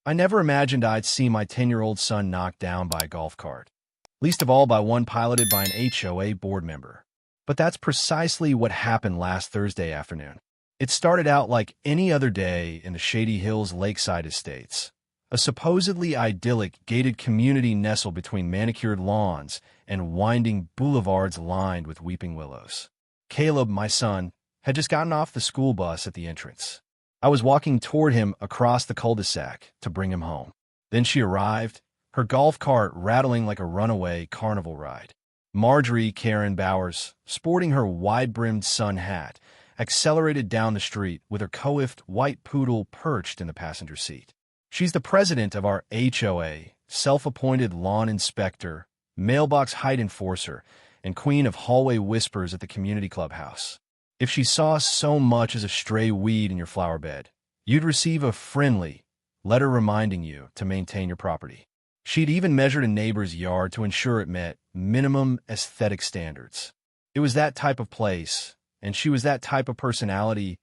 I never imagined I'd see my 10-year-old son knocked down by a golf cart, least of all by one piloted by an HOA board member. But that's precisely what happened last Thursday afternoon. It started out like any other day in the Shady Hills Lakeside Estates, a supposedly idyllic gated community nestled between manicured lawns and winding boulevards lined with weeping willows. Caleb, my son, had just gotten off the school bus at the entrance. I was walking toward him across the cul-de-sac to bring him home. Then she arrived, her golf cart rattling like a runaway carnival ride. Marjorie Karen Bowers, sporting her wide-brimmed sun hat, accelerated down the street with her coiffed white poodle perched in the passenger seat. She's the president of our HOA, self-appointed lawn inspector, mailbox height enforcer, and queen of hallway whispers at the community clubhouse. If she saw so much as a stray weed in your flower bed, you'd receive a friendly letter reminding you to maintain your property. She'd even measured a neighbor's yard to ensure it met minimum aesthetic standards. It was that type of place, and she was that type of personality,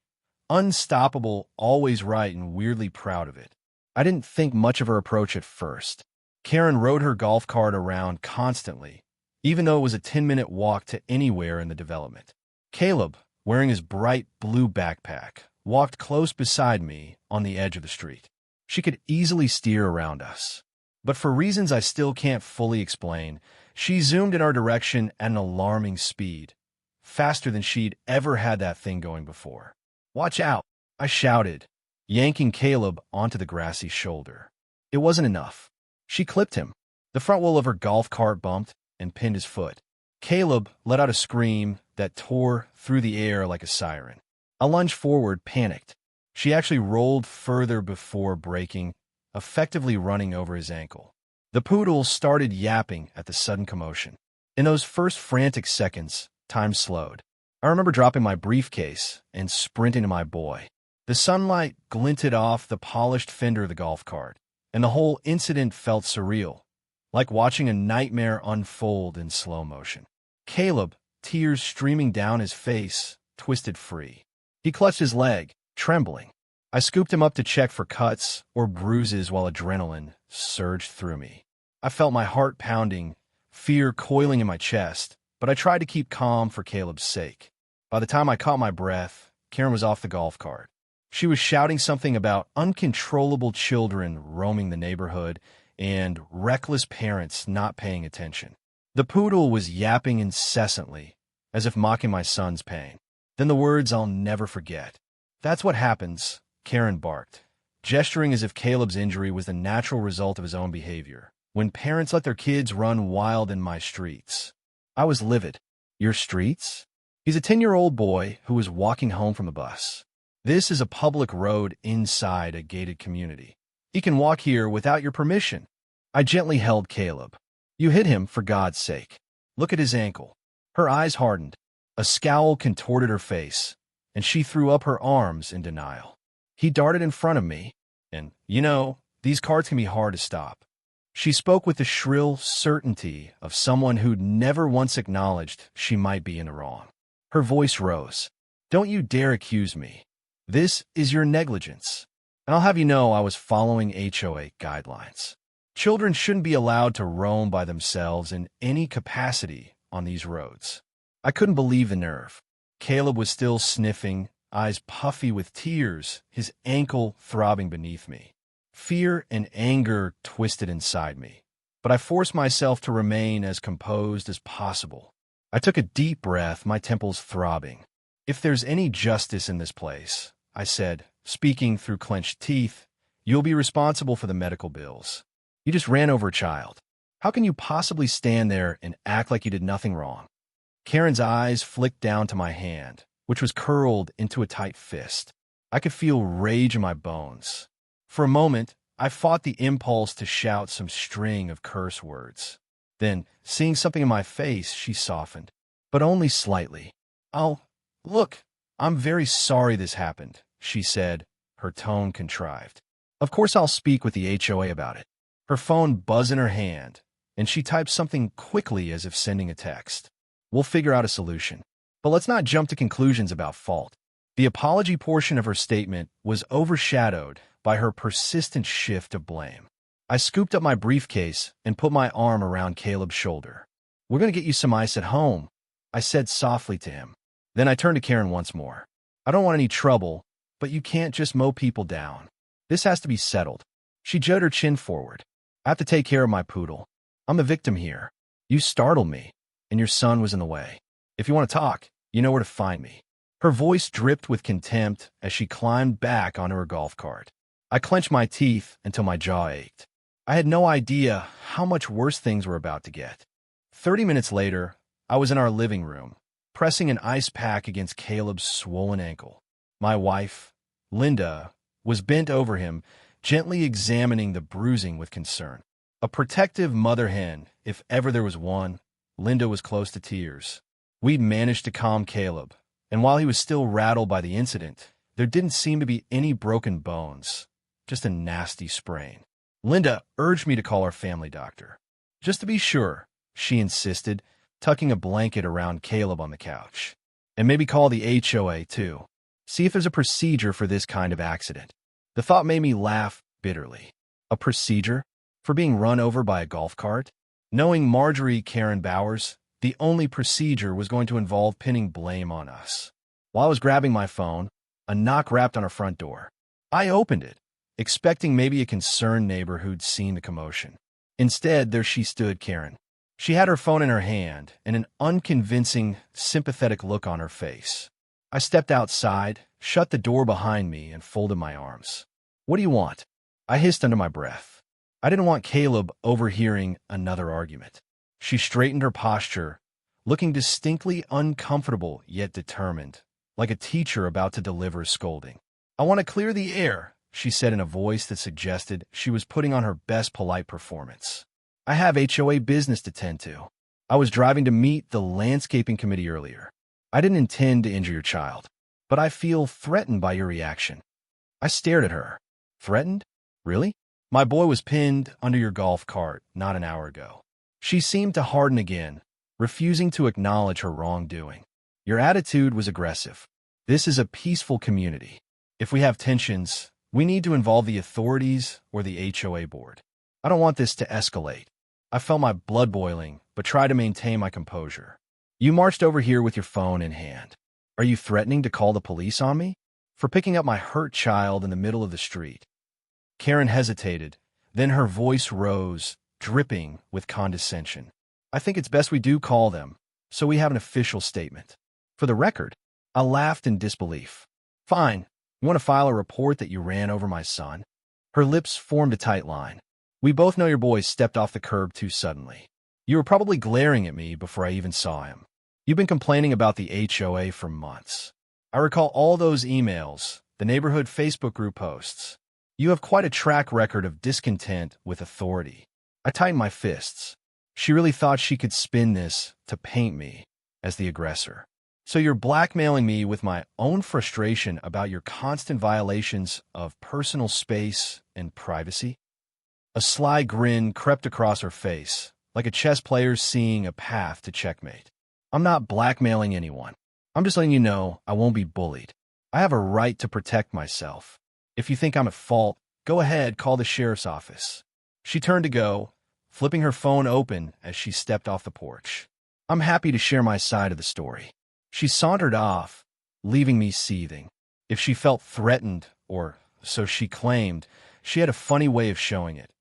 unstoppable, always right, and weirdly proud of it. I didn't think much of her approach at first. Karen rode her golf cart around constantly, even though it was a 10-minute walk to anywhere in the development. Caleb, wearing his bright blue backpack, walked close beside me on the edge of the street. She could easily steer around us. But for reasons I still can't fully explain, she zoomed in our direction at an alarming speed, faster than she'd ever had that thing going before. "Watch out!" I shouted, yanking Caleb onto the grassy shoulder. It wasn't enough. She clipped him. The front wheel of her golf cart bumped and pinned his foot. Caleb let out a scream that tore through the air like a siren. I lunged forward, panicked. She actually rolled further before braking, effectively running over his ankle. The poodle started yapping at the sudden commotion. In those first frantic seconds, time slowed. I remember dropping my briefcase and sprinting to my boy. The sunlight glinted off the polished fender of the golf cart, and the whole incident felt surreal, like watching a nightmare unfold in slow motion. Caleb, tears streaming down his face, twisted free. He clutched his leg, trembling. I scooped him up to check for cuts or bruises while adrenaline surged through me. I felt my heart pounding, fear coiling in my chest, but I tried to keep calm for Caleb's sake. By the time I caught my breath, Karen was off the golf cart. She was shouting something about uncontrollable children roaming the neighborhood and reckless parents not paying attention. The poodle was yapping incessantly, as if mocking my son's pain. Then the words I'll never forget. "That's what happens," Karen barked, gesturing as if Caleb's injury was the natural result of his own behavior, "when parents let their kids run wild in my streets." I was livid. "Your streets?" He's a 10-year-old boy who was walking home from the bus. This is a public road inside a gated community. He can walk here without your permission. I gently held Caleb. "You hit him, for God's sake. Look at his ankle." Her eyes hardened. A scowl contorted her face, and she threw up her arms in denial. "He darted in front of me, and, these carts can be hard to stop." She spoke with the shrill certainty of someone who'd never once acknowledged she might be in the wrong. Her voice rose. "Don't you dare accuse me. This is your negligence. And I'll have you know I was following HOA guidelines. Children shouldn't be allowed to roam by themselves in any capacity on these roads." I couldn't believe the nerve. Caleb was still sniffing, eyes puffy with tears, his ankle throbbing beneath me. Fear and anger twisted inside me, but I forced myself to remain as composed as possible. I took a deep breath, my temples throbbing. "If there's any justice in this place," I said, speaking through clenched teeth, "you'll be responsible for the medical bills. You just ran over a child. How can you possibly stand there and act like you did nothing wrong?" Karen's eyes flicked down to my hand, which was curled into a tight fist. I could feel rage in my bones. For a moment, I fought the impulse to shout some string of curse words. Then, seeing something in my face, she softened, but only slightly. Look, I'm very sorry this happened," she said, her tone contrived. "Of course I'll speak with the HOA about it." Her phone buzzed in her hand, and she typed something quickly as if sending a text. "We'll figure out a solution. But let's not jump to conclusions about fault." The apology portion of her statement was overshadowed by her persistent shift of blame. I scooped up my briefcase and put my arm around Caleb's shoulder. "We're going to get you some ice at home," I said softly to him. Then I turned to Karen once more. "I don't want any trouble, but you can't just mow people down. This has to be settled." She jutted her chin forward. "I have to take care of my poodle. I'm the victim here. You startled me, and your son was in the way. If you want to talk, you know where to find me." Her voice dripped with contempt as she climbed back onto her golf cart. I clenched my teeth until my jaw ached. I had no idea how much worse things were about to get. 30 minutes later, I was in our living room, pressing an ice pack against Caleb's swollen ankle. My wife, Linda, was bent over him, gently examining the bruising with concern. A protective mother hen, if ever there was one, Linda was close to tears. We'd managed to calm Caleb, and while he was still rattled by the incident, there didn't seem to be any broken bones, just a nasty sprain. Linda urged me to call our family doctor. "Just to be sure," she insisted, tucking a blanket around Caleb on the couch. "And maybe call the HOA, too. See if there's a procedure for this kind of accident." The thought made me laugh bitterly. A procedure? For being run over by a golf cart? Knowing Marjorie Karen Bowers, the only procedure was going to involve pinning blame on us. While I was grabbing my phone, a knock rapped on our front door. I opened it, expecting maybe a concerned neighbor who'd seen the commotion. Instead, there she stood, Karen. She had her phone in her hand and an unconvincing, sympathetic look on her face. I stepped outside, shut the door behind me, and folded my arms. "What do you want?" I hissed under my breath. I didn't want Caleb overhearing another argument. She straightened her posture, looking distinctly uncomfortable yet determined, like a teacher about to deliver a scolding. "I want to clear the air," she said in a voice that suggested she was putting on her best polite performance. "I have HOA business to tend to. I was driving to meet the landscaping committee earlier. I didn't intend to injure your child, but I feel threatened by your reaction." I stared at her. "Threatened? Really? My boy was pinned under your golf cart not an hour ago." She seemed to harden again, refusing to acknowledge her wrongdoing. "Your attitude was aggressive. This is a peaceful community. If we have tensions, we need to involve the authorities or the HOA board. I don't want this to escalate." I felt my blood boiling, but tried to maintain my composure. "You marched over here with your phone in hand. Are you threatening to call the police on me? For picking up my hurt child in the middle of the street?" Karen hesitated, then her voice rose, dripping with condescension. "I think it's best we do call them, so we have an official statement. For the record." I laughed in disbelief. "Fine. You want to file a report that you ran over my son?" Her lips formed a tight line. "We both know your boy stepped off the curb too suddenly. You were probably glaring at me before I even saw him. You've been complaining about the HOA for months. I recall all those emails, the neighborhood Facebook group posts. You have quite a track record of discontent with authority." I tightened my fists. She really thought she could spin this to paint me as the aggressor. "So you're blackmailing me with my own frustration about your constant violations of personal space and privacy?" A sly grin crept across her face, like a chess player seeing a path to checkmate. "I'm not blackmailing anyone. I'm just letting you know I won't be bullied. I have a right to protect myself. If you think I'm at fault, go ahead, call the sheriff's office." She turned to go, flipping her phone open as she stepped off the porch. "I'm happy to share my side of the story." She sauntered off, leaving me seething. If she felt threatened, or so she claimed, she had a funny way of showing it.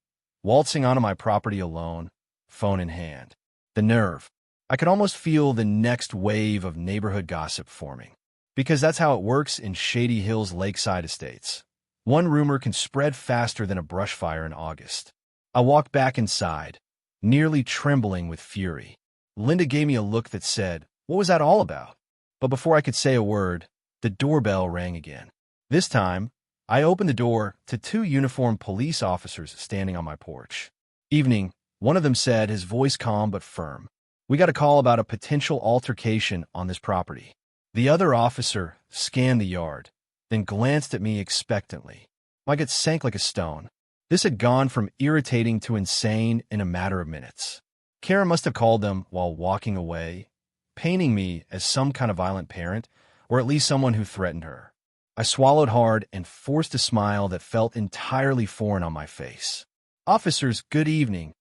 Waltzing onto my property alone, phone in hand. The nerve. I could almost feel the next wave of neighborhood gossip forming. Because that's how it works in Shady Hills Lakeside Estates. One rumor can spread faster than a brush fire in August. I walked back inside, nearly trembling with fury. Linda gave me a look that said, "What was that all about?" But before I could say a word, the doorbell rang again. This time, I opened the door to two uniformed police officers standing on my porch. "Evening," one of them said, his voice calm but firm. "We got a call about a potential altercation on this property." The other officer scanned the yard, then glanced at me expectantly. My gut sank like a stone. This had gone from irritating to insane in a matter of minutes. Karen must have called them while walking away, painting me as some kind of violent parent, or at least someone who threatened her. I swallowed hard and forced a smile that felt entirely foreign on my face. "Officers, good evening,"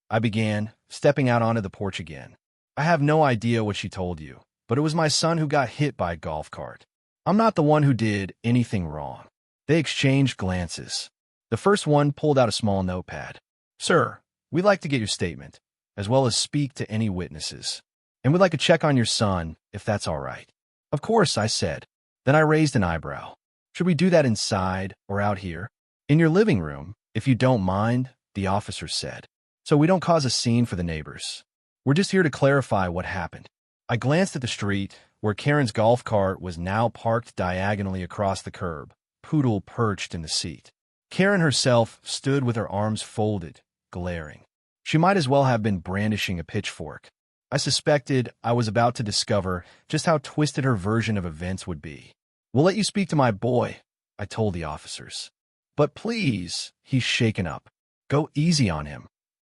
I began, stepping out onto the porch again. "I have no idea what she told you, but it was my son who got hit by a golf cart. I'm not the one who did anything wrong." They exchanged glances. The first one pulled out a small notepad. "Sir, we'd like to get your statement, as well as speak to any witnesses. And we'd like to check on your son, if that's all right." "Of course," I said. Then I raised an eyebrow. "Should we do that inside or out here?" "In your living room, if you don't mind," the officer said, "so we don't cause a scene for the neighbors. We're just here to clarify what happened." I glanced at the street, where Karen's golf cart was now parked diagonally across the curb, Poodle perched in the seat. Karen herself stood with her arms folded, glaring. She might as well have been brandishing a pitchfork. I suspected I was about to discover just how twisted her version of events would be. "We'll let you speak to my boy," I told the officers. "But please," he's shaken up. "Go easy on him."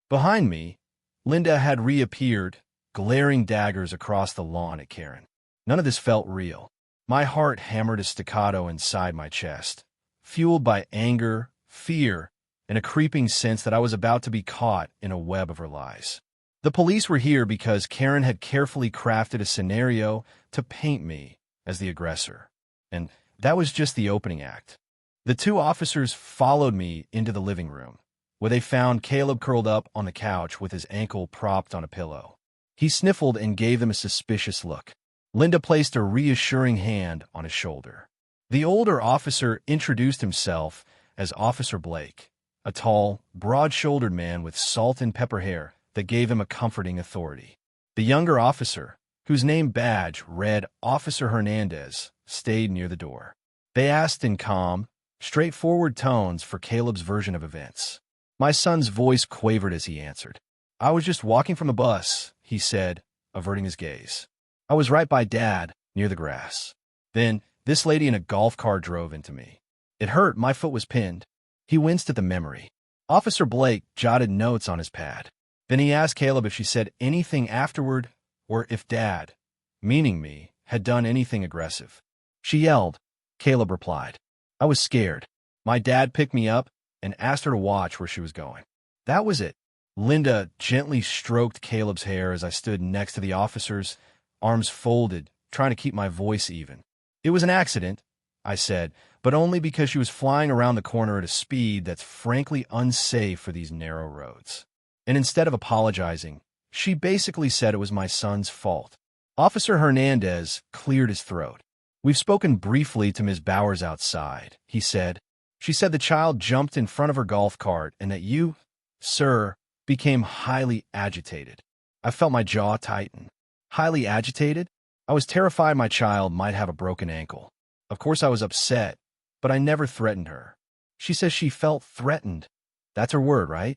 Behind me, Linda had reappeared, glaring daggers across the lawn at Karen. None of this felt real. My heart hammered a staccato inside my chest, fueled by anger, fear, and a creeping sense that I was about to be caught in a web of her lies. The police were here because Karen had carefully crafted a scenario to paint me as the aggressor. And that was just the opening act. The two officers followed me into the living room, where they found Caleb curled up on the couch with his ankle propped on a pillow. He sniffled and gave them a suspicious look. Linda placed a reassuring hand on his shoulder. The older officer introduced himself as Officer Blake, a tall, broad-shouldered man with salt and pepper hair that gave him a comforting authority. The younger officer, whose name badge read Officer Hernandez, stayed near the door. They asked in calm, straightforward tones for Caleb's version of events. My son's voice quavered as he answered. "I was just walking from the bus," he said, averting his gaze. "I was right by Dad, near the grass. Then, this lady in a golf cart drove into me. It hurt, my foot was pinned." He winced at the memory. Officer Blake jotted notes on his pad. Then he asked Caleb if she said anything afterward, or if Dad, meaning me, had done anything aggressive. "She yelled," Caleb replied. "I was scared. My dad picked me up and asked her to watch where she was going. That was it." Linda gently stroked Caleb's hair as I stood next to the officers, arms folded, trying to keep my voice even. "It was an accident," I said, "but only because she was flying around the corner at a speed that's frankly unsafe for these narrow roads." And instead of apologizing, she basically said it was my son's fault. Officer Hernandez cleared his throat. "We've spoken briefly to Ms. Bowers outside," he said. "She said the child jumped in front of her golf cart and that you, sir, became highly agitated." I felt my jaw tighten. Highly agitated? I was terrified my child might have a broken ankle. Of course I was upset, but I never threatened her. She says she felt threatened. That's her word, right?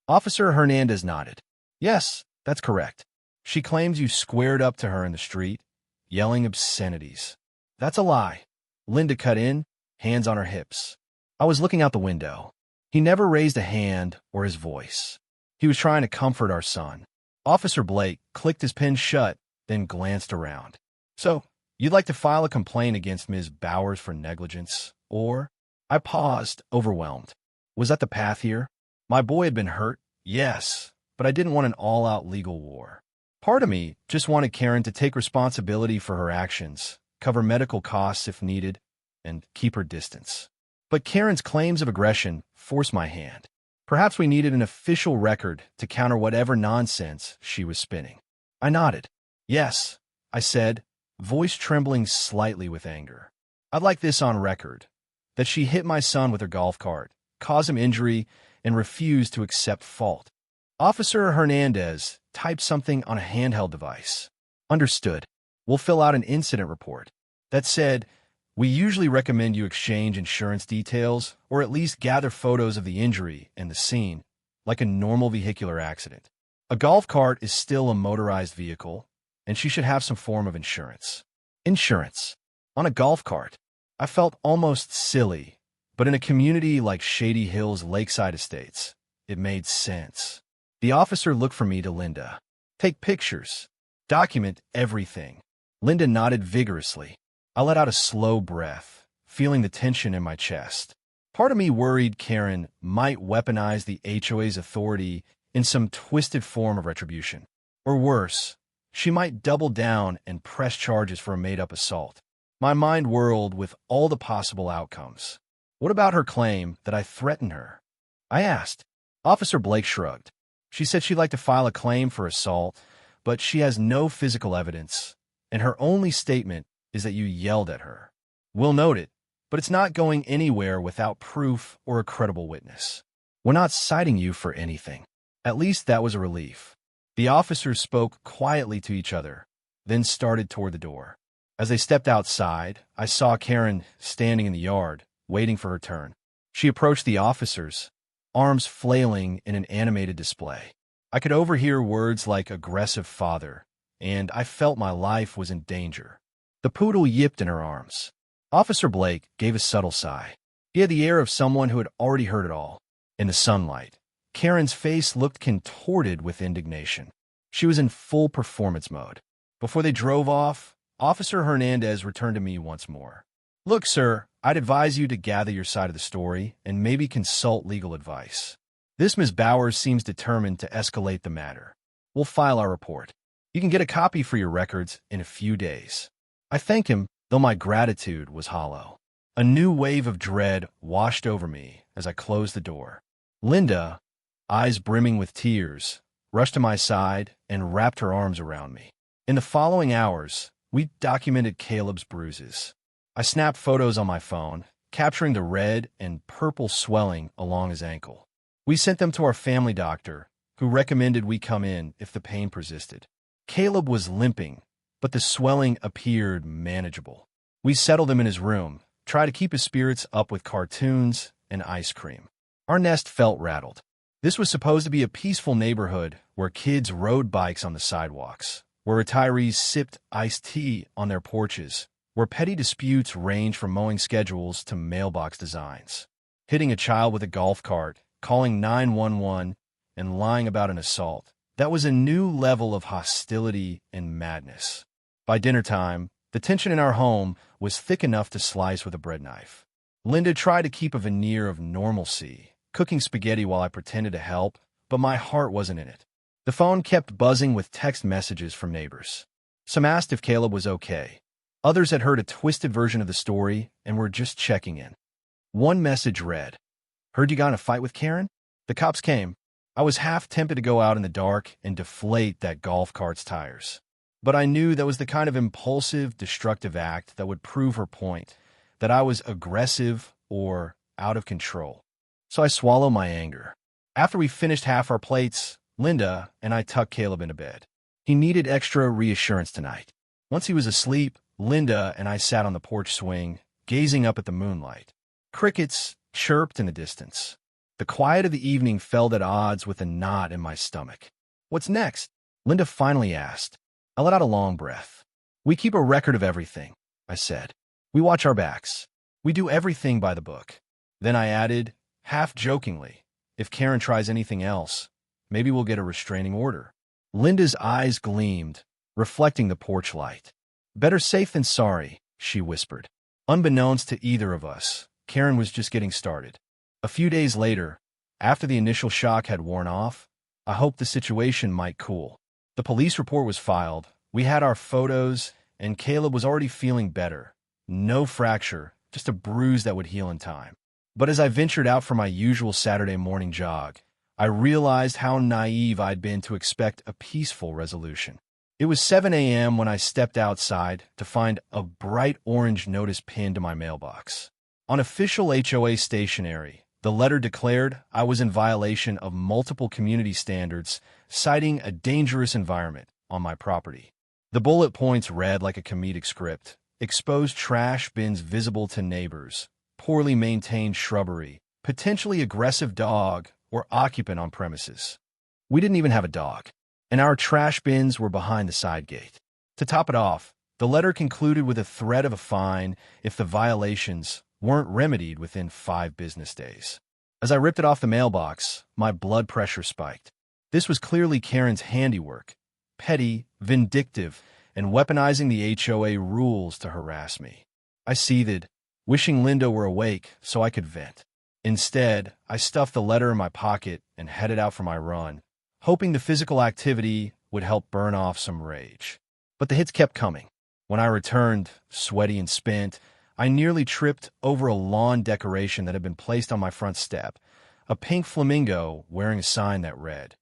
Officer Hernandez nodded. "Yes, that's correct. She claims you squared up to her in the street, yelling obscenities." "That's a lie." Linda cut in, hands on her hips. I was looking out the window. He never raised a hand or his voice. He was trying to comfort our son. Officer Blake clicked his pen shut, then glanced around. "So, you'd like to file a complaint against Ms. Bowers for negligence, or—" I paused, overwhelmed. Was that the path here? My boy had been hurt, yes, but I didn't want an all-out legal war. Part of me just wanted Karen to take responsibility for her actions, cover medical costs if needed, and keep her distance. But Karen's claims of aggression forced my hand. Perhaps we needed an official record to counter whatever nonsense she was spinning. I nodded. "Yes," I said, voice trembling slightly with anger. "I'd like this on record, that she hit my son with her golf cart, caused him injury, and refused to accept fault." Officer Hernandez typed something on a handheld device. "Understood. We'll fill out an incident report. That said, we usually recommend you exchange insurance details or at least gather photos of the injury and the scene, like a normal vehicular accident. A golf cart is still a motorized vehicle, and she should have some form of insurance." Insurance. On a golf cart. I felt almost silly, but in a community like Shady Hills Lakeside Estates, it made sense. The officer looked from me to Linda. "Take pictures. Document everything." Linda nodded vigorously. I let out a slow breath, feeling the tension in my chest. Part of me worried Karen might weaponize the HOA's authority in some twisted form of retribution. Or worse, she might double down and press charges for a made-up assault. My mind whirled with all the possible outcomes. What about her claim that I threatened her? I asked. Officer Blake shrugged. She said she'd like to file a claim for assault, but she has no physical evidence, and her only statement is that you yelled at her. We'll note it, but it's not going anywhere without proof or a credible witness. We're not citing you for anything. At least that was a relief. The officers spoke quietly to each other, then started toward the door. As they stepped outside, I saw Karen standing in the yard, waiting for her turn. She approached the officers, arms flailing in an animated display. I could overhear words like aggressive father, and I felt my life was in danger. The poodle yipped in her arms. Officer Blake gave a subtle sigh. He had the air of someone who had already heard it all. In the sunlight, Karen's face looked contorted with indignation. She was in full performance mode. Before they drove off, Officer Hernandez returned to me once more. Look, sir, I'd advise you to gather your side of the story and maybe consult legal advice. This Ms. Bowers seems determined to escalate the matter. We'll file our report. You can get a copy for your records in a few days. I thanked him, though my gratitude was hollow. A new wave of dread washed over me as I closed the door. Linda, eyes brimming with tears, rushed to my side and wrapped her arms around me. In the following hours, we documented Caleb's bruises. I snapped photos on my phone, capturing the red and purple swelling along his ankle. We sent them to our family doctor, who recommended we come in if the pain persisted. Caleb was limping, but the swelling appeared manageable. We settled him in his room, tried to keep his spirits up with cartoons and ice cream. Our nest felt rattled. This was supposed to be a peaceful neighborhood where kids rode bikes on the sidewalks, where retirees sipped iced tea on their porches, where petty disputes ranged from mowing schedules to mailbox designs. Hitting a child with a golf cart, calling 911, and lying about an assault. That was a new level of hostility and madness. By dinner time, the tension in our home was thick enough to slice with a bread knife. Linda tried to keep a veneer of normalcy, cooking spaghetti while I pretended to help, but my heart wasn't in it. The phone kept buzzing with text messages from neighbors. Some asked if Caleb was okay. Others had heard a twisted version of the story and were just checking in. One message read, "Heard you got in a fight with Karen?" The cops came. I was half tempted to go out in the dark and deflate that golf cart's tires. But I knew that was the kind of impulsive, destructive act that would prove her point, that I was aggressive or out of control. So I swallowed my anger. After we finished half our plates, Linda and I tucked Caleb into bed. He needed extra reassurance tonight. Once he was asleep, Linda and I sat on the porch swing, gazing up at the moonlight. Crickets chirped in the distance. The quiet of the evening felt at odds with a knot in my stomach. "What's next?" Linda finally asked. I let out a long breath. "We keep a record of everything," I said. "We watch our backs. We do everything by the book." Then I added, half jokingly, "If Karen tries anything else, maybe we'll get a restraining order." Linda's eyes gleamed, reflecting the porch light. "Better safe than sorry," she whispered. Unbeknownst to either of us, Karen was just getting started. A few days later, after the initial shock had worn off, I hoped the situation might cool. The police report was filed, we had our photos, and Caleb was already feeling better. No fracture, just a bruise that would heal in time. But as I ventured out for my usual Saturday morning jog, I realized how naive I'd been to expect a peaceful resolution. It was 7 a.m. when I stepped outside to find a bright orange notice pinned to my mailbox. On official HOA stationery, the letter declared I was in violation of multiple community standards, citing a dangerous environment on my property. The bullet points read like a comedic script: exposed trash bins visible to neighbors, poorly maintained shrubbery, potentially aggressive dog or occupant on premises. We didn't even have a dog, and our trash bins were behind the side gate. To top it off, the letter concluded with a threat of a fine if the violations weren't remedied within 5 business days. As I ripped it off the mailbox, my blood pressure spiked. This was clearly Karen's handiwork, petty, vindictive, and weaponizing the HOA rules to harass me. I seethed. wishing Linda were awake so I could vent. Instead, I stuffed the letter in my pocket and headed out for my run, hoping the physical activity would help burn off some rage. But the hits kept coming. When I returned, sweaty and spent, I nearly tripped over a lawn decoration that had been placed on my front step, a pink flamingo wearing a sign that read,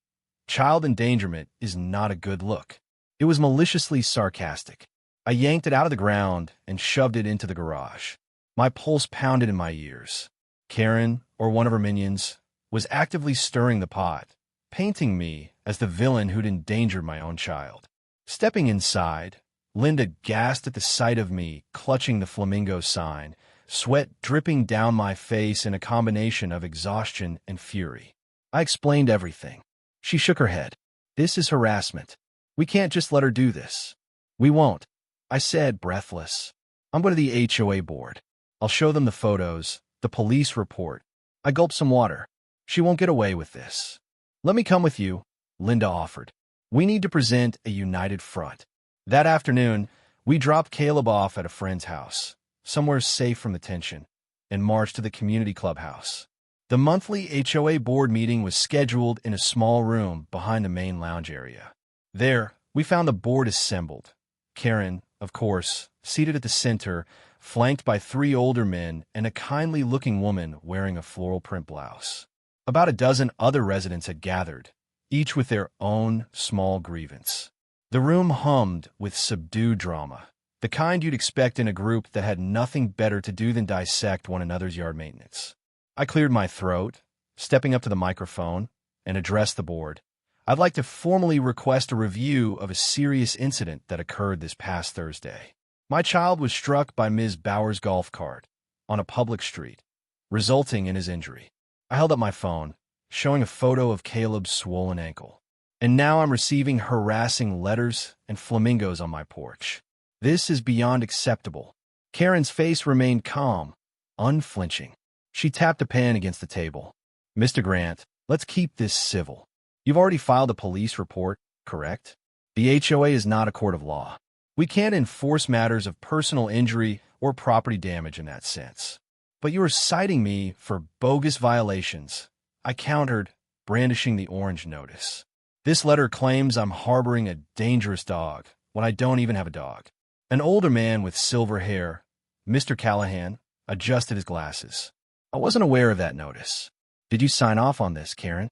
"Child endangerment is not a good look." It was maliciously sarcastic. I yanked it out of the ground and shoved it into the garage. My pulse pounded in my ears. Karen, or one of her minions, was actively stirring the pot, painting me as the villain who'd endangered my own child. Stepping inside, Linda gasped at the sight of me clutching the flamingo sign, sweat dripping down my face in a combination of exhaustion and fury. I explained everything. She shook her head. "This is harassment. We can't just let her do this." "We won't," I said, breathless. "I'm going to the HOA board. I'll show them the photos, the police report." I gulped some water. "She won't get away with this." "Let me come with you," Linda offered. "We need to present a united front." That afternoon, we dropped Caleb off at a friend's house, somewhere safe from the tension, and marched to the community clubhouse. The monthly HOA board meeting was scheduled in a small room behind the main lounge area. There, we found the board assembled. Karen, of course, seated at the center, flanked by 3 older men and a kindly-looking woman wearing a floral print blouse. About a dozen other residents had gathered, each with their own small grievance. The room hummed with subdued drama, the kind you'd expect in a group that had nothing better to do than dissect one another's yard maintenance. I cleared my throat, stepping up to the microphone, and addressed the board. "I'd like to formally request a review of a serious incident that occurred this past Thursday. My child was struck by Ms. Bauer's golf cart on a public street, resulting in his injury." I held up my phone, showing a photo of Caleb's swollen ankle. "And now I'm receiving harassing letters and flamingos on my porch. This is beyond acceptable." Karen's face remained calm, unflinching. She tapped a pen against the table. "Mr. Grant, let's keep this civil. You've already filed a police report, correct? The HOA is not a court of law. We can't enforce matters of personal injury or property damage in that sense. But you are citing me for bogus violations," I countered, brandishing the orange notice. "This letter claims I'm harboring a dangerous dog when I don't even have a dog." An older man with silver hair, Mr. Callahan, adjusted his glasses. "I wasn't aware of that notice. Did you sign off on this, Karen?"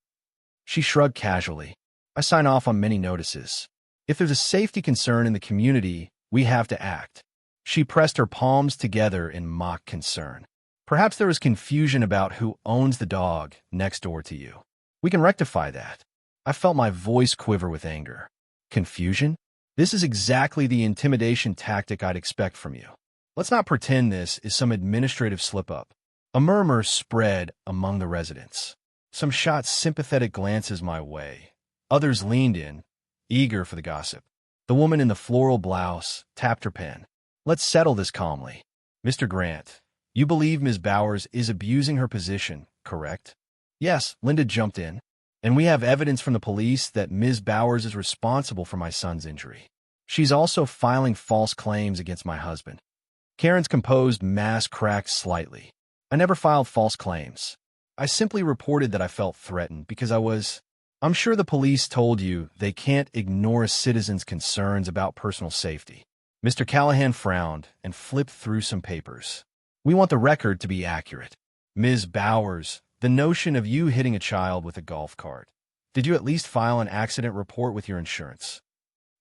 She shrugged casually. "I sign off on many notices. If there's a safety concern in the community, we have to act." She pressed her palms together in mock concern. "Perhaps there is confusion about who owns the dog next door to you. We can rectify that." I felt my voice quiver with anger. "Confusion? This is exactly the intimidation tactic I'd expect from you. Let's not pretend this is some administrative slip-up." A murmur spread among the residents. Some shot sympathetic glances my way. Others leaned in, eager for the gossip. The woman in the floral blouse tapped her pen. "Let's settle this calmly. Mr. Grant, you believe Ms. Bowers is abusing her position, correct?" "Yes," Linda jumped in. "And we have evidence from the police that Ms. Bowers is responsible for my son's injury. She's also filing false claims against my husband." Karen's composed mask cracked slightly. "I never filed false claims. I simply reported that I felt threatened because I'm sure the police told you they can't ignore a citizen's concerns about personal safety." Mr. Callahan frowned and flipped through some papers. "We want the record to be accurate. Ms. Bowers, the notion of you hitting a child with a golf cart. Did you at least file an accident report with your insurance?"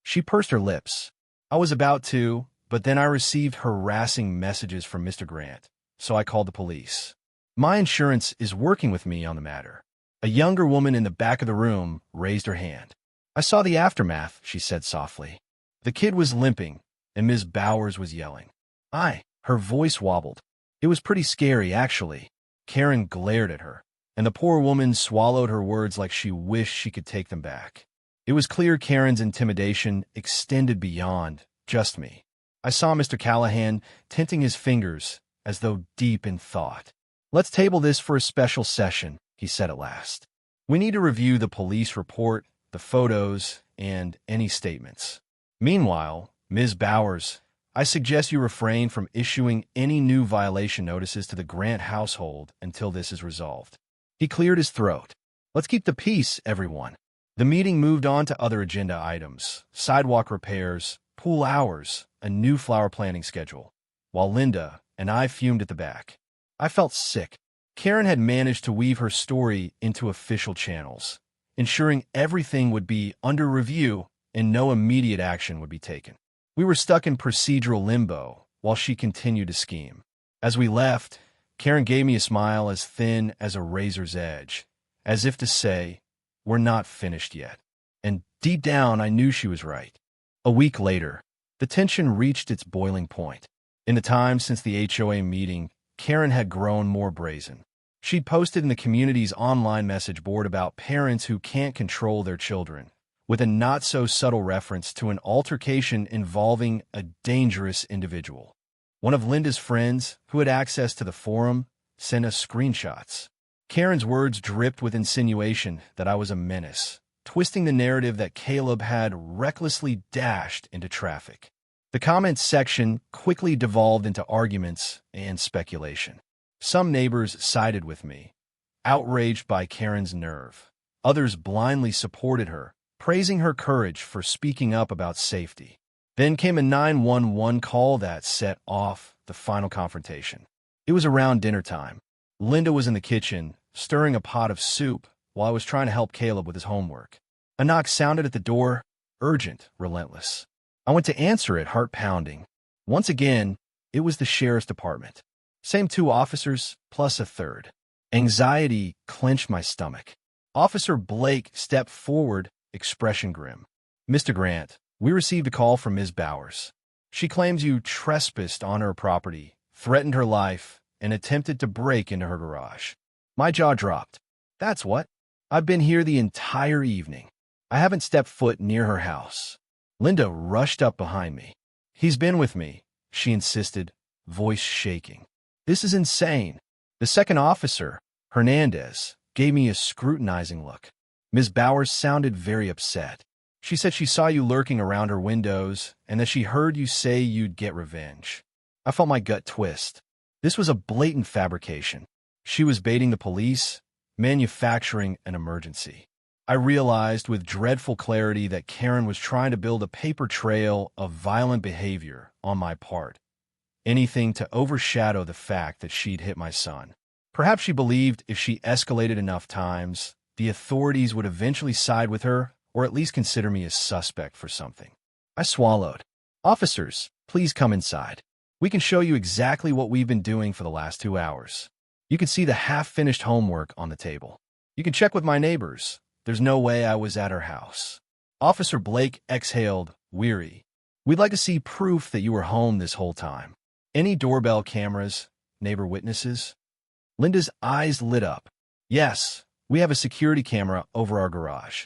She pursed her lips. "I was about to, but then I received harassing messages from Mr. Grant, so I called the police. My insurance is working with me on the matter." A younger woman in the back of the room raised her hand. "I saw the aftermath," she said softly. "The kid was limping, and Ms. Bowers was yelling." Her voice wobbled. "It was pretty scary, actually." Karen glared at her, and the poor woman swallowed her words like she wished she could take them back. It was clear Karen's intimidation extended beyond just me. I saw Mr. Callahan tinting his fingers as though deep in thought. "Let's table this for a special session," he said at last. "We need to review the police report, the photos, and any statements. Meanwhile, Ms. Bowers," I suggest you refrain from issuing any new violation notices to the Grant household until this is resolved. He cleared his throat. Let's keep the peace, everyone. The meeting moved on to other agenda items: sidewalk repairs, pool hours, a new flower planting schedule, while Linda and I fumed at the back. I felt sick. Karen had managed to weave her story into official channels, ensuring everything would be under review and no immediate action would be taken. We were stuck in procedural limbo while she continued to scheme. As we left, Karen gave me a smile as thin as a razor's edge, as if to say, "We're not finished yet." And deep down, I knew she was right. A week later, the tension reached its boiling point. In the time since the HOA meeting, Karen had grown more brazen. She'd posted in the community's online message board about parents who can't control their children, with a not-so-subtle reference to an altercation involving a dangerous individual. One of Linda's friends, who had access to the forum, sent us screenshots. Karen's words dripped with insinuation that I was a menace, twisting the narrative that Caleb had recklessly dashed into traffic. The comments section quickly devolved into arguments and speculation. Some neighbors sided with me, outraged by Karen's nerve. Others blindly supported her, praising her courage for speaking up about safety. Then came a 911 call that set off the final confrontation. It was around dinner time. Linda was in the kitchen, stirring a pot of soup, while I was trying to help Caleb with his homework. A knock sounded at the door, urgent, relentless. I went to answer it, heart pounding. Once again, it was the sheriff's department. Same 2 officers, plus a third. Anxiety clenched my stomach. Officer Blake stepped forward, expression grim. "Mr. Grant, we received a call from Ms. Bowers. She claims you trespassed on her property, threatened her life, and attempted to break into her garage." My jaw dropped. That's what? I've been here the entire evening. I haven't stepped foot near her house. Linda rushed up behind me. "He's been with me," she insisted, voice shaking. "This is insane." The second officer, Hernandez, gave me a scrutinizing look. Ms. Bowers sounded very upset. She said she saw you lurking around her windows and that she heard you say you'd get revenge. I felt my gut twist. This was a blatant fabrication. She was baiting the police, manufacturing an emergency. I realized with dreadful clarity that Karen was trying to build a paper trail of violent behavior on my part. Anything to overshadow the fact that she'd hit my son. Perhaps she believed if she escalated enough times, the authorities would eventually side with her or at least consider me a suspect for something. I swallowed. "Officers, please come inside. We can show you exactly what we've been doing for the last 2 hours. You can see the half-finished homework on the table. You can check with my neighbors. There's no way I was at her house." Officer Blake exhaled, weary. "We'd like to see proof that you were home this whole time. Any doorbell cameras, neighbor witnesses?" Linda's eyes lit up. "Yes, we have a security camera over our garage."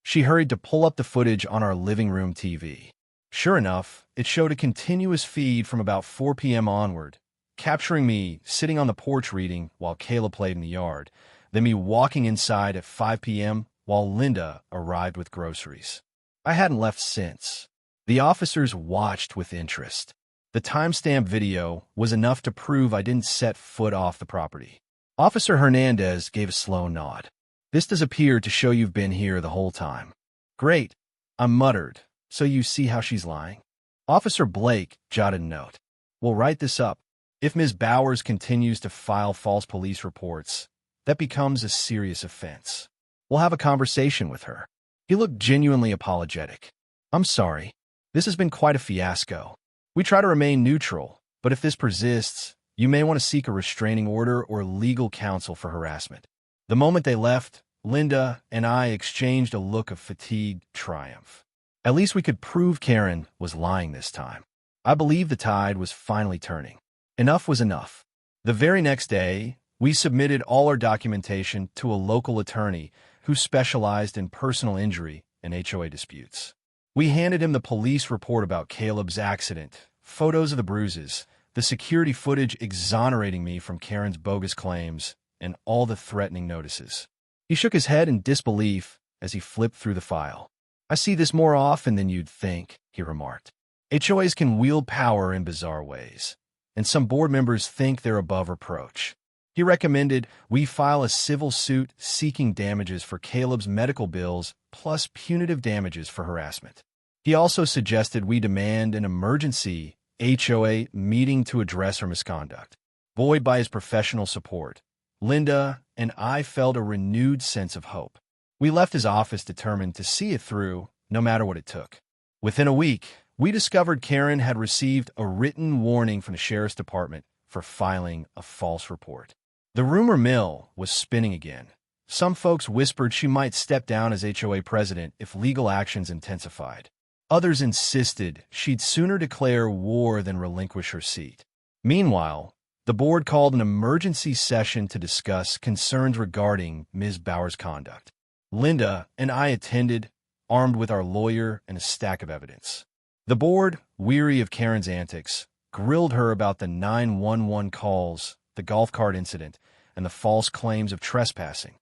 She hurried to pull up the footage on our living room TV. Sure enough, it showed a continuous feed from about 4 p.m. onward, capturing me sitting on the porch reading while Kayla played in the yard, then me walking inside at 5 p.m. while Linda arrived with groceries. I hadn't left since. The officers watched with interest. The timestamp video was enough to prove I didn't set foot off the property. Officer Hernandez gave a slow nod. "This does appear to show you've been here the whole time." "Great," I muttered. "So you see how she's lying?" Officer Blake jotted a note. "We'll write this up. If Ms. Bowers continues to file false police reports, that becomes a serious offense. We'll have a conversation with her." He looked genuinely apologetic. "I'm sorry. This has been quite a fiasco. We try to remain neutral, but if this persists, you may want to seek a restraining order or legal counsel for harassment." The moment they left, Linda and I exchanged a look of fatigued triumph. At least we could prove Karen was lying this time. I believed the tide was finally turning. Enough was enough. The very next day, we submitted all our documentation to a local attorney who specialized in personal injury and HOA disputes. We handed him the police report about Caleb's accident, photos of the bruises, the security footage exonerating me from Karen's bogus claims, and all the threatening notices. He shook his head in disbelief as he flipped through the file. "I see this more often than you'd think," he remarked. HOAs can wield power in bizarre ways, and some board members think they're above reproach. He recommended we file a civil suit seeking damages for Caleb's medical bills plus punitive damages for harassment. He also suggested we demand an emergency HOA meeting to address her misconduct. Buoyed by his professional support, Linda and I felt a renewed sense of hope. We left his office determined to see it through, no matter what it took. Within a week, we discovered Karen had received a written warning from the sheriff's department for filing a false report. The rumor mill was spinning again. Some folks whispered she might step down as HOA president if legal actions intensified. Others insisted she'd sooner declare war than relinquish her seat. Meanwhile, the board called an emergency session to discuss concerns regarding Ms. Bauer's conduct. Linda and I attended, armed with our lawyer and a stack of evidence. The board, weary of Karen's antics, grilled her about the 911 calls, the golf cart incident, and the false claims of trespassing.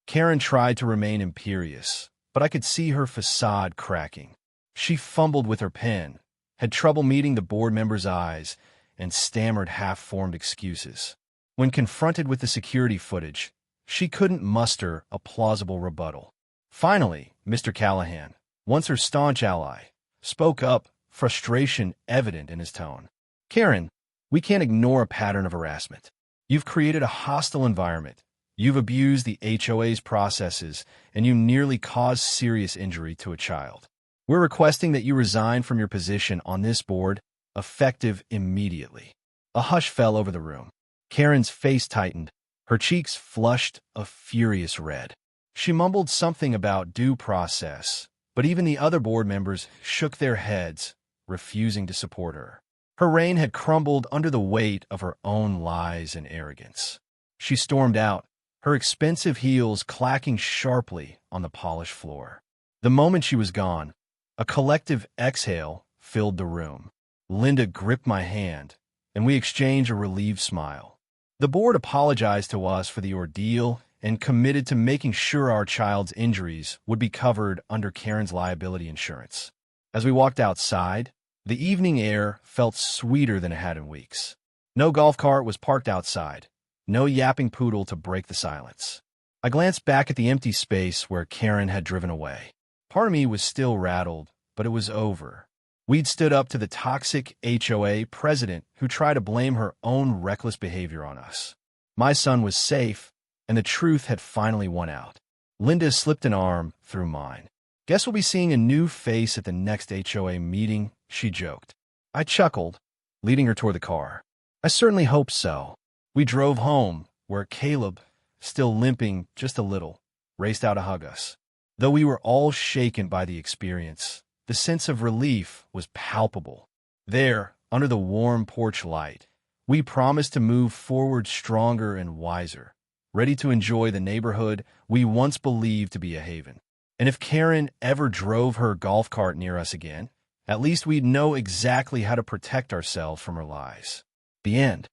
Karen tried to remain imperious, but I could see her facade cracking. She fumbled with her pen, had trouble meeting the board members' eyes, and stammered half-formed excuses. When confronted with the security footage, she couldn't muster a plausible rebuttal. Finally, Mr. Callahan, once her staunch ally, spoke up, frustration evident in his tone. "Karen, we can't ignore a pattern of harassment. You've created a hostile environment. You've abused the HOA's processes, and you nearly caused serious injury to a child. We're requesting that you resign from your position on this board, effective immediately." A hush fell over the room. Karen's face tightened, her cheeks flushed a furious red. She mumbled something about due process, but even the other board members shook their heads, refusing to support her. Her reign had crumbled under the weight of her own lies and arrogance. She stormed out, her expensive heels clacking sharply on the polished floor. The moment she was gone, a collective exhale filled the room. Linda gripped my hand, and we exchanged a relieved smile. The board apologized to us for the ordeal and committed to making sure our child's injuries would be covered under Karen's liability insurance. As we walked outside, the evening air felt sweeter than it had in weeks. No golf cart was parked outside, no yapping poodle to break the silence. I glanced back at the empty space where Karen had driven away. Part of me was still rattled, but it was over. We'd stood up to the toxic HOA president who tried to blame her own reckless behavior on us. My son was safe, and the truth had finally won out. Linda slipped an arm through mine. "Guess we'll be seeing a new face at the next HOA meeting," she joked. I chuckled, leading her toward the car. "I certainly hope so." We drove home, where Caleb, still limping just a little, raced out to hug us. Though we were all shaken by the experience, the sense of relief was palpable. There, under the warm porch light, we promised to move forward stronger and wiser, ready to enjoy the neighborhood we once believed to be a haven. And if Karen ever drove her golf cart near us again, at least we'd know exactly how to protect ourselves from her lies. The end.